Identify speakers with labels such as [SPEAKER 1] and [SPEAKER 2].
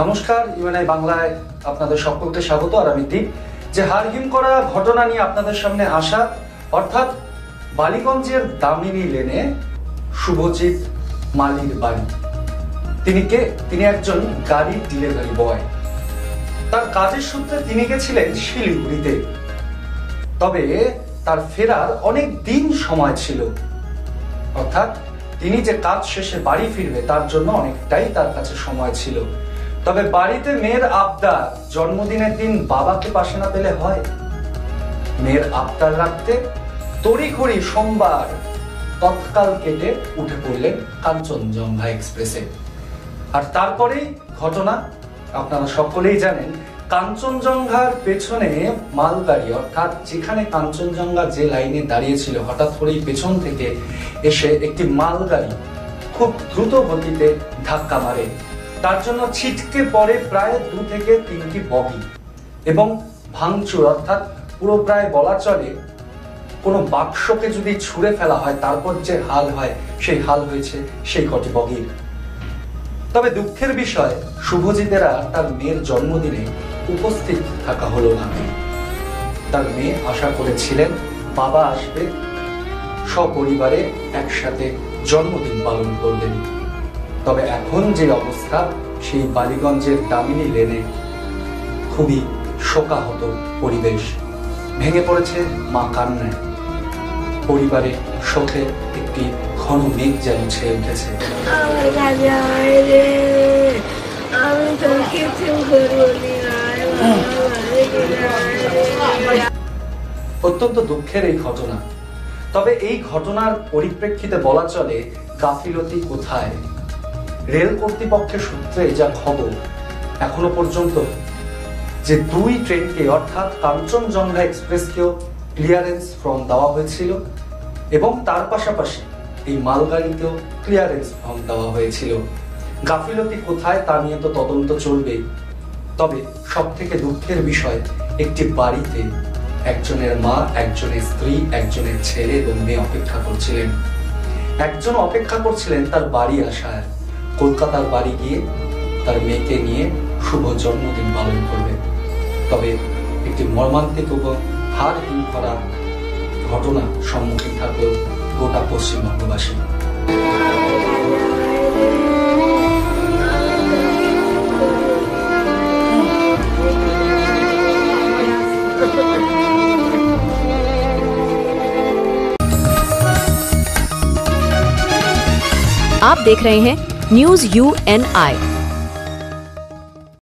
[SPEAKER 1] নমস্কার, ইউএনআই বাংলায় আপনাদের সকলকে স্বাগত। আর আমি দীপ। যে হারহিম করা ঘটনা নিয়ে আপনাদের সামনে আসা, অর্থাৎ বালিগঞ্জের দামিনী লেনে শুভজিৎ মালির বাড়ি। তিনি একজন গাড়ি ডেলিভারি বয়। তার কাজের সূত্রে তিনি গেছিলেন শিলিগুড়িতে। তবে তার ফেরার অনেক দিন সময় ছিল, অর্থাৎ তিনি যে কাজ শেষে বাড়ি ফিরবে তার জন্য অনেকটাই তার কাছে সময় ছিল। তবে বাড়িতে মেয়ের আবদার, জন্মদিনের দিন বাবাকে পাশে না পেলে হয়। মেয়ের আবদার রাখতে তড়িঘড়ি সোমবার তৎকাল কেটে উঠে পড়লেন কাঞ্চনজঙ্ঘা এক্সপ্রেসে। আর তারপরেই ঘটনা আপনারা সকলেই জানেন। কাঞ্চনজঙ্ঘার পেছনে মালগাড়ি, অর্থাৎ যেখানে কাঞ্চনজঙ্ঘা যে লাইনে দাঁড়িয়েছিল, হঠাৎ করেই পেছন থেকে এসে একটি মালগাড়ি খুব দ্রুত গতিতে ধাক্কা মারে। তার জন্য ছিটকে পড়ে প্রায় 2 থেকে 3টি বগি এবং ভাঙচুর, অর্থাৎ পুরো প্রায় বলা চলে কোনো বাক্সকে যদি ছুঁড়ে ফেলা হয় তারপর যে হাল হয় সেই হাল হয়েছে সেই কটি বগির। তবে দুঃখের বিষয়, শুভজিতের তার মেয়ের জন্মদিনে উপস্থিত থাকা হলো না। তার মেয়ে আশা করেছিলেন বাবা আসবে, সপরিবারে একসাথে জন্মদিন পালন করবেন। তবে এখন যে অবস্থা, সেই বালিগঞ্জের দামিনী লেনে খুবই শোকাহত পরিবেশ। ভেঙে পড়েছে মা কান্নায়। পরিবারে শোকে একটি ঘন মেঘ যেন ছেয়ে উঠেছে। অত্যন্ত দুঃখের এই ঘটনা। তবে এই ঘটনার পরিপ্রেক্ষিতে বলা চলে গাফিলতি কোথায়। রেল কর্তৃপক্ষের সূত্রে যা খবর, এখনো পর্যন্ত যে 2 ট্রেনকে, অর্থাৎ কাঞ্চনজঙ্ঘা এক্সপ্রেসকেও ক্লিয়ারেন্স ফর্ম দেওয়া হয়েছিল এবং তার পাশাপাশি এই মালগাড়িতেও ক্লিয়ারেন্স ফর্ম দেওয়া হয়েছিল। গাফিলতি কোথায় তা নিয়ে তো তদন্ত চলবে। তবে সব থেকে দুঃখের বিষয়, একটি বাড়িতে একজনের মা, একজনের স্ত্রী, একজনের ছেলে এবং মেয়ে অপেক্ষা করছিলেন। একজন অপেক্ষা করছিলেন তার বাড়ি আসার, কলকাতার বাড়ি গিয়ে তার মেয়েকে নিয়ে শুভ জন্মদিন পালন করবে। তবে একটি মর্মান্তিক এবং হাড়হিম করা ঘটনা সম্মুখীন থাকলেও গোটা পশ্চিমবঙ্গবাসী।
[SPEAKER 2] आप देख रहे हैं न्यूज़ UNI।